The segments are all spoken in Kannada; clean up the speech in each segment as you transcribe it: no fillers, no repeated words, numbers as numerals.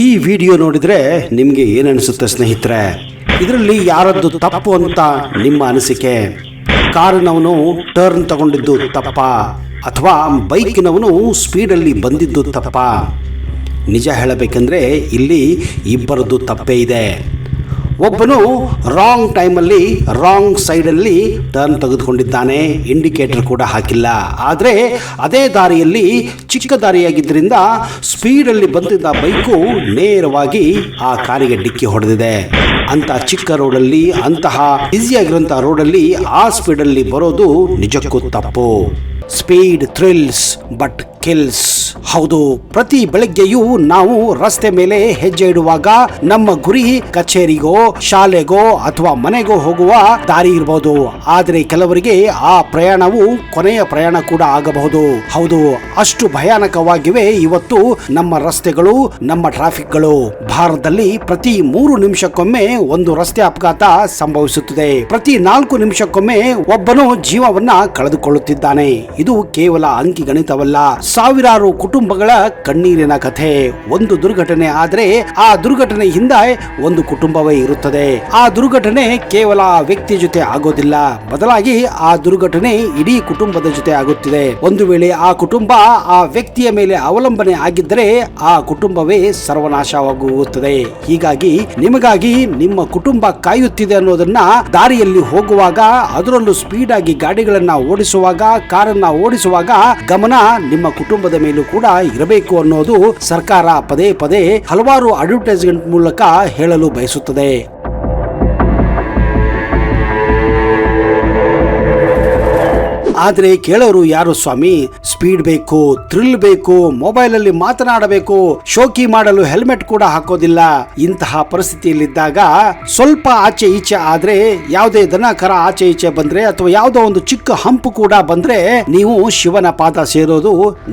ಈ ವಿಡಿಯೋ ನೋಡಿದ್ರೆ ನಿಮಗೆ ಏನನ್ಸುತ್ತೆ ಸ್ನೇಹಿತರೆ? ಇದರಲ್ಲಿ ಯಾರದ್ದು ತಪ್ಪು ಅಂತ ನಿಮ್ಮ ಅನಿಸಿಕೆ? ಕಾರಿನವನು ಟರ್ನ್ ತಗೊಂಡಿದ್ದು ತಪ್ಪ ಅಥವಾ ಬೈಕಿನವನು ಸ್ಪೀಡಲ್ಲಿ ಬಂದಿದ್ದು ತಪ್ಪ? ನಿಜ ಹೇಳಬೇಕೆಂದರೆ ಇಲ್ಲಿ ಇಬ್ಬರದ್ದು ತಪ್ಪೇ ಇದೆ. ಒಬ್ಬನು ರಾಂಗ್ ಟೈಮಲ್ಲಿ ರಾಂಗ್ ಸೈಡಲ್ಲಿ ಟರ್ನ್ ತೆಗೆದುಕೊಂಡಿದ್ದಾನೆ, ಇಂಡಿಕೇಟರ್ ಕೂಡ ಹಾಕಿಲ್ಲ. ಆದರೆ ಅದೇ ದಾರಿಯಲ್ಲಿ ಚಿಕ್ಕ ದಾರಿಯಾಗಿದ್ದರಿಂದ ಸ್ಪೀಡಲ್ಲಿ ಬಂದಿದ್ದ ಬೈಕು ನೇರವಾಗಿ ಆ ಕಾರಿಗೆ ಡಿಕ್ಕಿ ಹೊಡೆದಿದೆ. ಅಂತ ಚಿಕ್ಕ ರೋಡಲ್ಲಿ, ಅಂತಹ ಈಸಿಯಾಗಿರುವಂತಹ ರೋಡಲ್ಲಿ ಆ ಸ್ಪೀಡಲ್ಲಿ ಬರೋದು ನಿಜಕ್ಕೂ ತಪ್ಪು. Speed thrills but kills. ಹೌದು, ಪ್ರತಿ ಬೆಳಗ್ಗೆಯೂ ನಾವು ರಸ್ತೆ ಮೇಲೆ ಹೆಜ್ಜೆ ಇಡುವಾಗ ನಮ್ಮ ಗುರಿ ಕಚೇರಿಗೋ, ಶಾಲೆಗೋ ಅಥವಾ ಮನೆಗೋ ಹೋಗುವ ದಾರಿ ಇರಬಹುದು. ಆದರೆ ಕೆಲವರಿಗೆ ಆ ಪ್ರಯಾಣವು ಕೊನೆಯ ಪ್ರಯಾಣ ಕೂಡ ಆಗಬಹುದು. ಹೌದು, ಅಷ್ಟು ಭಯಾನಕವಾಗಿವೆ ಇವತ್ತು ನಮ್ಮ ರಸ್ತೆಗಳು, ನಮ್ಮ ಟ್ರಾಫಿಕ್ಗಳು. ಭಾರತದಲ್ಲಿ ಪ್ರತಿ 3 ನಿಮಿಷಕ್ಕೊಮ್ಮೆ ಒಂದು ರಸ್ತೆ ಅಪಘಾತ ಸಂಭವಿಸುತ್ತದೆ. ಪ್ರತಿ 4 ನಿಮಿಷಕ್ಕೊಮ್ಮೆ ಒಬ್ಬನು ಜೀವವನ್ನ ಕಳೆದುಕೊಳ್ಳುತ್ತಿದ್ದಾನೆ. ಇದು ಕೇವಲ ಅಂಕಿ ಗಣಿತವಲ್ಲ, ಸಾವಿರಾರು ಕುಟುಂಬಗಳ ಕಣ್ಣೀರಿನ ಕಥೆ. ಒಂದು ದುರ್ಘಟನೆ ಆದರೆ ಆ ದುರ್ಘಟನೆ ಹಿಂದೆ ಒಂದು ಕುಟುಂಬವೇ ಇರುತ್ತದೆ. ಆ ದುರ್ಘಟನೆ ಕೇವಲ ಆ ವ್ಯಕ್ತಿ ಜೊತೆ ಆಗೋದಿಲ್ಲ, ಬದಲಾಗಿ ಆ ದುರ್ಘಟನೆ ಇಡೀ ಕುಟುಂಬದ ಜೊತೆ ಆಗುತ್ತಿದೆ. ಒಂದು ವೇಳೆ ಆ ಕುಟುಂಬ ಆ ವ್ಯಕ್ತಿಯ ಮೇಲೆ ಅವಲಂಬನೆ ಆಗಿದ್ದರೆ ಆ ಕುಟುಂಬವೇ ಸರ್ವನಾಶವಾಗುತ್ತದೆ. ಹೀಗಾಗಿ ನಿಮಗಾಗಿ ನಿಮ್ಮ ಕುಟುಂಬ ಕಾಯುತ್ತಿದೆ ಅನ್ನೋದನ್ನ ದಾರಿಯಲ್ಲಿ ಹೋಗುವಾಗ, ಅದರಲ್ಲೂ ಸ್ಪೀಡ್ ಆಗಿ ಗಾಡಿಗಳನ್ನ ಓಡಿಸುವಾಗ, ಕಾರನ್ನ ಓಡಿಸುವಾಗ ಗಮನ ನಿಮ್ಮ ಕುಟುಂಬದ ಮೇಲೂ ಕೂಡ ಇರಬೇಕು ಅನ್ನೋದು ಸರ್ಕಾರ ಪದೇ ಪದೇ ಹಲವಾರು ಅಡ್ವರ್ಟೈಸ್ಮೆಂಟ್ ಮೂಲಕ ಹೇಳಲು ಬಯಸುತ್ತದೆ. ಆದರೆ ಕೇಳೋರು ಯಾರು ಸ್ವಾಮಿ? ಸ್ಪೀಡ್ ಬೇಕು, ಥ್ರಿಲ್ ಬೇಕು, ಮೊಬೈಲ್ ಅಲ್ಲಿ ಮಾತನಾಡಬೇಕು, ಶೋಕಿ ಮಾಡಲು ಹೆಲ್ಮೆಟ್ ಕೂಡ ಹಾಕೋದಿಲ್ಲ. ಇಂತಹ ಪರಿಸ್ಥಿತಿಯಲ್ಲಿದ್ದಾಗ ಸ್ವಲ್ಪ ಆಚೆ ಈಚೆ ಆದ್ರೆ, ಯಾವುದೇ ದನ ಕರ ಆಚೆ ಈಚೆ ಬಂದ್ರೆ ಅಥವಾ ಯಾವುದೋ ಒಂದು ಚಿಕ್ಕ ಹಂಪು ಕೂಡ ಬಂದ್ರೆ ನೀವು ಶಿವನ ಪಾದ ಸೇರೋದು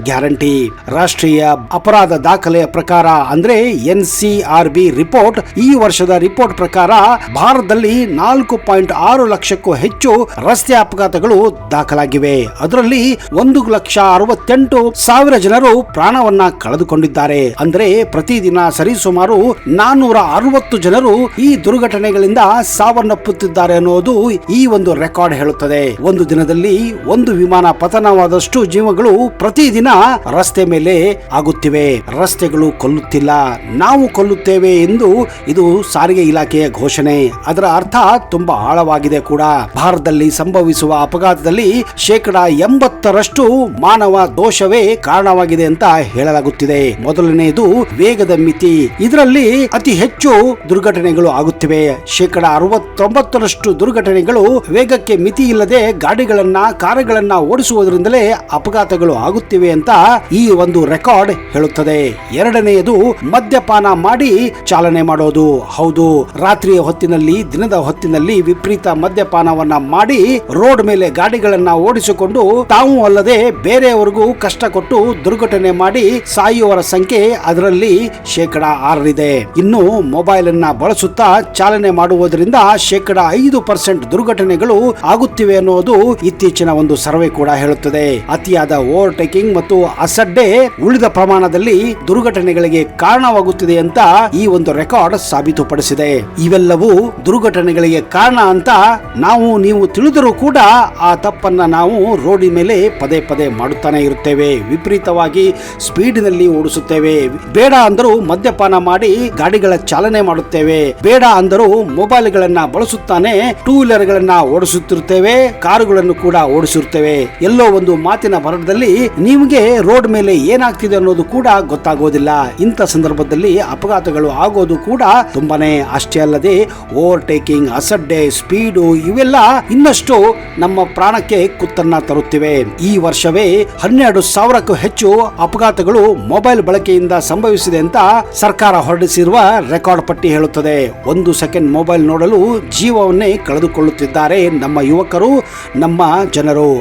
ಗ್ಯಾರಂಟಿ. ರಾಷ್ಟ್ರೀಯ ಅಪರಾಧ ದಾಖಲೆಯ ಪ್ರಕಾರ ಅಂದ್ರೆ NCRB ರಿಪೋರ್ಟ್, ಈ ವರ್ಷದ ರಿಪೋರ್ಟ್ ಪ್ರಕಾರ ಭಾರತದಲ್ಲಿ 4.6 ಲಕ್ಷಕ್ಕೂ ಹೆಚ್ಚು ರಸ್ತೆ ಅಪಘಾತಗಳು ದಾಖಲಾಗಿವೆ. ಅದರಲ್ಲಿ 1,68,000 ಜನರು ಪ್ರಾಣವನ್ನ ಕಳೆದುಕೊಂಡಿದ್ದಾರೆ. ಅಂದ್ರೆ ಪ್ರತಿದಿನ ಸರಿಸುಮಾರು 460 ಜನರು ಈ ದುರ್ಘಟನೆಗಳಿಂದ ಸಾವನ್ನಪ್ಪುತ್ತಿದ್ದಾರೆ ಅನ್ನೋದು ಈ ಒಂದು ರೆಕಾರ್ಡ್ ಹೇಳುತ್ತದೆ. ಒಂದು ದಿನದಲ್ಲಿ ಒಂದು ವಿಮಾನ ಪತನವಾದಷ್ಟು ಜೀವಗಳು ಪ್ರತಿದಿನ ರಸ್ತೆ ಮೇಲೆ ಆಗುತ್ತಿವೆ. ರಸ್ತೆಗಳು ಕೊಲ್ಲುತ್ತಿಲ್ಲ, ನಾವು ಕೊಲ್ಲುತ್ತೇವೆ ಎಂದು ಇದು ಸಾರಿಗೆ ಇಲಾಖೆಯ ಘೋಷಣೆ. ಅದರ ಅರ್ಥ ತುಂಬಾ ಆಳವಾಗಿದೆ ಕೂಡ. ಭಾರತದಲ್ಲಿ ಸಂಭವಿಸುವ ಅಪಘಾತದಲ್ಲಿ 80% ಮಾನವ ದೋಷವೇ ಕಾರಣವಾಗಿದೆ ಅಂತ ಹೇಳಲಾಗುತ್ತಿದೆ. ಮೊದಲನೆಯದು ವೇಗದ ಮಿತಿ. ಇದರಲ್ಲಿ ಅತಿ ಹೆಚ್ಚು ದುರ್ಘಟನೆಗಳು ಆಗುತ್ತಿವೆ. 69% ದುರ್ಘಟನೆಗಳು ವೇಗಕ್ಕೆ ಮಿತಿ ಇಲ್ಲದೆ ಗಾಡಿಗಳನ್ನ, ಕಾರುಗಳನ್ನ ಓಡಿಸುವುದರಿಂದಲೇ ಅಪಘಾತಗಳು ಆಗುತ್ತಿವೆ ಅಂತ ಈ ಒಂದು ರೆಕಾರ್ಡ್ ಹೇಳುತ್ತದೆ. ಎರಡನೆಯದು ಮದ್ಯಪಾನ ಮಾಡಿ ಚಾಲನೆ ಮಾಡೋದು. ಹೌದು, ರಾತ್ರಿಯ ಹೊತ್ತಿನಲ್ಲಿ, ದಿನದ ಹೊತ್ತಿನಲ್ಲಿ ವಿಪರೀತ ಮದ್ಯಪಾನವನ್ನ ಮಾಡಿ ರೋಡ್ ಮೇಲೆ ಗಾಡಿಗಳನ್ನ ಓಡಿಸಿಕೊಂಡು ತಾವು ಅಲ್ಲದೆ ಬೇರೆಯವರಿಗೂ ಕಷ್ಟ ಕೊಟ್ಟು ದುರ್ಘಟನೆ ಮಾಡಿ ಸಾಯುವವರ ಸಂಖ್ಯೆ ಅದರಲ್ಲಿ 6% ಇನ್ನು ಮೊಬೈಲ್ ಅನ್ನ ಬಳಸುತ್ತಾ ಚಾಲನೆ ಮಾಡುವುದರಿಂದ 5% ದುರ್ಘಟನೆಗಳು ಆಗುತ್ತಿವೆ ಅನ್ನೋದು ಇತ್ತೀಚಿನ ಒಂದು ಸರ್ವೆ ಕೂಡ ಹೇಳುತ್ತದೆ. ಅತಿಯಾದ ಓವರ್ಟೇಕಿಂಗ್ ಮತ್ತು ಅಸಡ್ಡೆ ಉಳಿದ ಪ್ರಮಾಣದಲ್ಲಿ ದುರ್ಘಟನೆಗಳಿಗೆ ಕಾರಣವಾಗುತ್ತಿದೆ ಅಂತ ಈ ಒಂದು ರೆಕಾರ್ಡ್ ಸಾಬೀತುಪಡಿಸಿದೆ. ಇವೆಲ್ಲವೂ ದುರ್ಘಟನೆಗಳಿಗೆ ಕಾರಣ ಅಂತ ನೀವು ತಿಳಿದರೂ ಕೂಡ ಆ ತಪ್ಪನ್ನ ನಾವು ರೋಡಿನ ಮೇಲೆ ಪದೇ ಪದೇ ಮಾಡುತ್ತಾನೆ ಇರುತ್ತೇವೆ. ವಿಪರೀತವಾಗಿ ಸ್ಪೀಡಿನಲ್ಲಿ ಓಡಿಸುತ್ತೇವೆ. ಬೇಡ ಅಂದರೂ ಮದ್ಯಪಾನ ಮಾಡಿ ಗಾಡಿಗಳ ಚಾಲನೆ ಮಾಡುತ್ತೇವೆ. ಬೇಡ ಅಂದರೂ ಮೊಬೈಲ್ಗಳನ್ನ ಬಳಸುತ್ತಾನೆ ಟೂ ವೀಲರ್ ಗಳನ್ನ ಓಡಿಸುತ್ತಿರುತ್ತೇವೆ, ಕಾರುಗಳನ್ನು ಕೂಡ ಓಡಿಸಿರುತ್ತೇವೆ. ಎಲ್ಲೋ ಒಂದು ಮಾತಿನ ಭರದಲ್ಲಿ ನಿಮಗೆ ರೋಡ್ ಮೇಲೆ ಏನಾಗ್ತಿದೆ ಅನ್ನೋದು ಕೂಡ ಗೊತ್ತಾಗೋದಿಲ್ಲ. ಇಂಥ ಸಂದರ್ಭದಲ್ಲಿ ಅಪಘಾತಗಳು ಆಗೋದು ಕೂಡ ತುಂಬಾನೇ. ಅಷ್ಟೇ ಅಲ್ಲದೆ ಓವರ್ಟೇಕಿಂಗ್, ಅಸಡ್ಡೆ, ಸ್ಪೀಡು ಇವೆಲ್ಲ ಇನ್ನಷ್ಟು ನಮ್ಮ ಪ್ರಾಣಕ್ಕೆ ಕುತ್ತನ್ನ ತರುತ್ತಿವೆ. ಈ ವರ್ಷವೇ 12,000ಕ್ಕೂ ಹೆಚ್ಚು ಅಪಘಾತಗಳು ಮೊಬೈಲ್ ಬಳಕೆಯಿಂದ ಸಂಭವಿಸಿದೆ ಅಂತ ಸರ್ಕಾರ ಹೊರಡಿಸಿರುವ ರೆಕಾರ್ಡ್ ಪಟ್ಟಿ ಹೇಳುತ್ತದೆ. 1 ಸೆಕೆಂಡ್ ಮೊಬೈಲ್ ನೋಡಲು ಜೀವವನ್ನೇ ಕಳೆದುಕೊಳ್ಳುತ್ತಿದ್ದಾರೆ ನಮ್ಮ ಯುವಕರು, ನಮ್ಮ ಜನರು.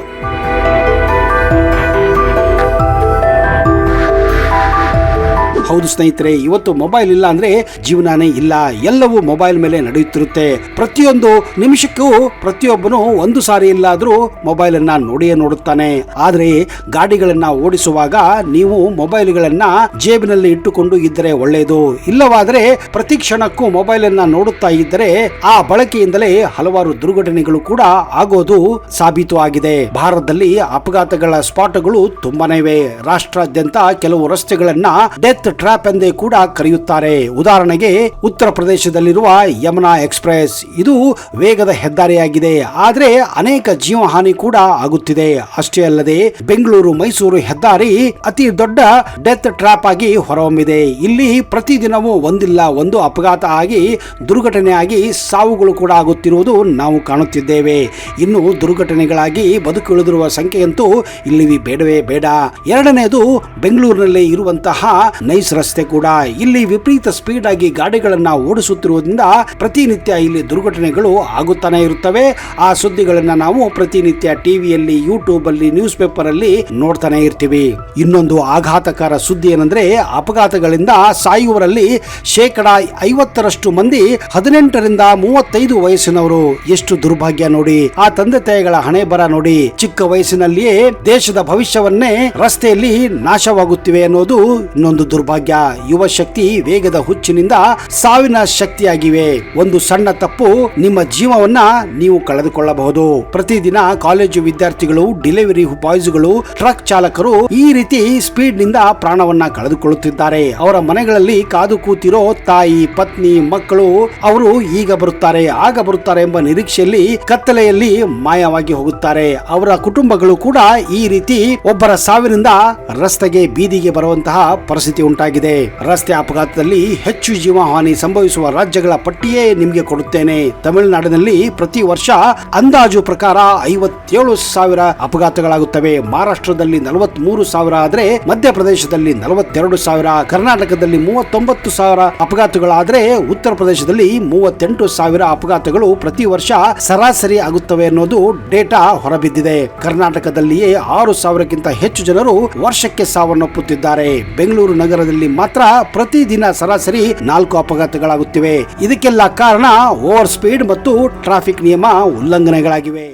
ಹೌದು ಸ್ನೇಹಿತರೆ, ಇವತ್ತು ಮೊಬೈಲ್ ಇಲ್ಲ ಅಂದ್ರೆ ಜೀವನನೇ ಇಲ್ಲ. ಎಲ್ಲವೂ ಮೊಬೈಲ್ ಮೇಲೆ ನಡೆಯುತ್ತಿರುತ್ತೆ. ಪ್ರತಿಯೊಂದು ನಿಮಿಷಕ್ಕೂ ಪ್ರತಿಯೊಬ್ಬನು ಒಂದು ಸಾರಿ ಇಲ್ಲಾದ್ರೂ ಮೊಬೈಲ್ ಅನ್ನ ನೋಡಿಯೇ ನೋಡುತ್ತಾನೆ. ಆದ್ರೆ ಗಾಡಿಗಳನ್ನ ಓಡಿಸುವಾಗ ನೀವು ಮೊಬೈಲ್ಗಳನ್ನ ಜೇಬಿನಲ್ಲಿ ಇಟ್ಟುಕೊಂಡು ಇದ್ದರೆ ಒಳ್ಳೆಯದು. ಇಲ್ಲವಾದರೆ ಪ್ರತಿ ಕ್ಷಣಕ್ಕೂ ಮೊಬೈಲ್ ಅನ್ನ ನೋಡುತ್ತಾ ಇದ್ದರೆ ಆ ಬಳಕೆಯಿಂದಲೇ ಹಲವಾರು ದುರ್ಘಟನೆಗಳು ಕೂಡ ಆಗೋದು ಸಾಬೀತು ಆಗಿದೆ. ಭಾರತದಲ್ಲಿ ಅಪಘಾತಗಳ ಸ್ಪಾಟ್ಗಳು ತುಂಬಾನೇ ಇವೆ. ರಾಷ್ಟ್ರಾದ್ಯಂತ ಕೆಲವು ರಸ್ತೆಗಳನ್ನ ಡೆತ್ ಟ್ರ್ಯಾಪ್ ಎಂದೇ ಕೂಡ ಕರೆಯುತ್ತಾರೆ. ಉದಾಹರಣೆಗೆ ಉತ್ತರ ಪ್ರದೇಶದಲ್ಲಿರುವ ಯಮುನಾ ಎಕ್ಸ್ಪ್ರೆಸ್ ಇದು ವೇಗದ ಹೆದ್ದಾರಿಯಾಗಿದೆ. ಆದ್ರೆ ಅನೇಕ ಜೀವಹಾನಿ ಕೂಡ ಆಗುತ್ತಿದೆ. ಅಷ್ಟೇ ಅಲ್ಲದೆ ಬೆಂಗಳೂರು ಮೈಸೂರು ಹೆದ್ದಾರಿ ಅತಿ ದೊಡ್ಡ ಡೆತ್ ಟ್ರ್ಯಾಪ್ ಆಗಿ ಹೊರಹೊಮ್ಮಿದೆ. ಇಲ್ಲಿ ಪ್ರತಿದಿನವೂ ಒಂದಿಲ್ಲ ಒಂದು ಅಪಘಾತ ಆಗಿ ದುರ್ಘಟನೆ ಆಗಿ ಸಾವುಗಳು ಕೂಡ ಆಗುತ್ತಿರುವುದು ನಾವು ಕಾಣುತ್ತಿದ್ದೇವೆ. ಇನ್ನು ದುರ್ಘಟನೆಗಳಾಗಿ ಬದುಕುಳಿದಿರುವ ಸಂಖ್ಯೆಯಂತೂ ಇಲ್ಲಿ ಬೇಡವೇ ಬೇಡ. ಎರಡನೇದು ಬೆಂಗಳೂರಿನಲ್ಲಿ ಇರುವಂತಹ ನೈಸ್ ರಸ್ತೆ ಕೂಡ. ಇಲ್ಲಿ ವಿಪರೀತ ಸ್ಪೀಡ್ ಆಗಿ ಗಾಡಿಗಳನ್ನ ಓಡಿಸುತ್ತಿರುವುದರಿಂದ ಪ್ರತಿನಿತ್ಯ ಇಲ್ಲಿ ದುರ್ಘಟನೆಗಳು ಆಗುತ್ತಾನೆ ಇರುತ್ತವೆ. ಆ ಸುದ್ದಿಗಳನ್ನ ನಾವು ಪ್ರತಿನಿತ್ಯ ಟಿವಿಯಲ್ಲಿ, ಯೂಟ್ಯೂಬ್ ಅಲ್ಲಿ, ನ್ಯೂಸ್ ಪೇಪರ್ ಅಲ್ಲಿ ನೋಡ್ತಾನೆ ಇರ್ತೀವಿ. ಇನ್ನೊಂದು ಆಘಾತಕಾರ ಸುದ್ದಿ ಏನಂದ್ರೆ ಅಪಘಾತಗಳಿಂದ ಸಾಯುವವರಲ್ಲಿ 50% ಮಂದಿ 18ರಿಂದ 35 ವಯಸ್ಸಿನವರು. ಎಷ್ಟು ದುರ್ಭಾಗ್ಯ ನೋಡಿ. ಆ ತಂದೆ ತಾಯಿಗಳ ಹಣೆ ಬರ ನೋಡಿ. ಚಿಕ್ಕ ವಯಸ್ಸಿನಲ್ಲಿಯೇ ದೇಶದ ಭವಿಷ್ಯವನ್ನೇ ರಸ್ತೆಯಲ್ಲಿ ನಾಶವಾಗುತ್ತಿವೆ ಅನ್ನೋದು ಇನ್ನೊಂದು ದುರ್ಭಾಗ್ಯ. ಯುವ ಶಕ್ತಿ ವೇಗದ ಹುಚ್ಚಿನಿಂದ ಸಾವಿನ ಶಕ್ತಿಯಾಗಿವೆ. ಒಂದು ಸಣ್ಣ ತಪ್ಪು ನಿಮ್ಮ ಜೀವವನ್ನ ನೀವು ಕಳೆದುಕೊಳ್ಳಬಹುದು. ಪ್ರತಿದಿನ ಕಾಲೇಜು ವಿದ್ಯಾರ್ಥಿಗಳು, ಡೆಲಿವರಿ ಬಾಯ್ಸ್ಗಳು, ಟ್ರಕ್ ಚಾಲಕರು ಈ ರೀತಿ ಸ್ಪೀಡ್ ನಿಂದ ಪ್ರಾಣವನ್ನ ಕಳೆದುಕೊಳ್ಳುತ್ತಿದ್ದಾರೆ. ಅವರ ಮನೆಗಳಲ್ಲಿ ಕಾದು ಕೂತಿರೋ ತಾಯಿ, ಪತ್ನಿ, ಮಕ್ಕಳು ಅವರು ಈಗ ಬರುತ್ತಾರೆ, ಆಗ ಬರುತ್ತಾರೆ ಎಂಬ ನಿರೀಕ್ಷೆಯಲ್ಲಿ ಕತ್ತಲೆಯಲ್ಲಿ ಮಾಯವಾಗಿ ಹೋಗುತ್ತಾರೆ. ಅವರ ಕುಟುಂಬಗಳು ಕೂಡ ಈ ರೀತಿ ಒಬ್ಬರ ಸಾವಿನಿಂದ ರಸ್ತೆಗೆ ಬೀದಿಗೆ ಬರುವಂತಹ ಪರಿಸ್ಥಿತಿ ಉಂಟಾಗಿದೆ. ರಸ್ತೆ ಅಪಘಾತದಲ್ಲಿ ಹೆಚ್ಚು ಜೀವಹಾನಿ ಸಂಭವಿಸುವ ರಾಜ್ಯಗಳ ಪಟ್ಟಿಯೇ ನಿಮಗೆ ಕೊಡುತ್ತೇನೆ. ತಮಿಳುನಾಡಿನಲ್ಲಿ ಪ್ರತಿ ವರ್ಷ ಅಂದಾಜು ಪ್ರಕಾರ 57,000 ಅಪಘಾತಗಳಾಗುತ್ತವೆ. ಮಹಾರಾಷ್ಟ್ರದಲ್ಲಿ 43,000 ಆದ್ರೆ ಮಧ್ಯಪ್ರದೇಶದಲ್ಲಿ 42,000, ಕರ್ನಾಟಕದಲ್ಲಿ 39,000 ಅಪಘಾತಗಳಾದ್ರೆ ಉತ್ತರ ಪ್ರದೇಶದಲ್ಲಿ 38,000 ಅಪಘಾತಗಳು ಪ್ರತಿ ವರ್ಷ ಸರಾಸರಿ ಆಗುತ್ತವೆ ಅನ್ನೋದು ಡೇಟಾ ಹೊರಬಿದ್ದಿದೆ. ಕರ್ನಾಟಕದಲ್ಲಿಯೇ 6,000ಕ್ಕಿಂತ ಹೆಚ್ಚು ಜನರು ವರ್ಷಕ್ಕೆ ಸಾವನ್ನಪ್ಪುತ್ತಿದ್ದಾರೆ. ಬೆಂಗಳೂರು ನಗರದಲ್ಲಿ ಮಾತ್ರ ಪ್ರತಿದಿನ ಸರಾಸರಿ 4 ಅಪಘಾತಗಳಾಗುತ್ತಿವೆ. ಇದಕ್ಕೆಲ್ಲ ಕಾರಣ ಓವರ್ ಸ್ಪೀಡ್ ಮತ್ತು ಟ್ರಾಫಿಕ್ ನಿಯಮ ಉಲ್ಲಂಘನೆಗಳಾಗಿವೆ.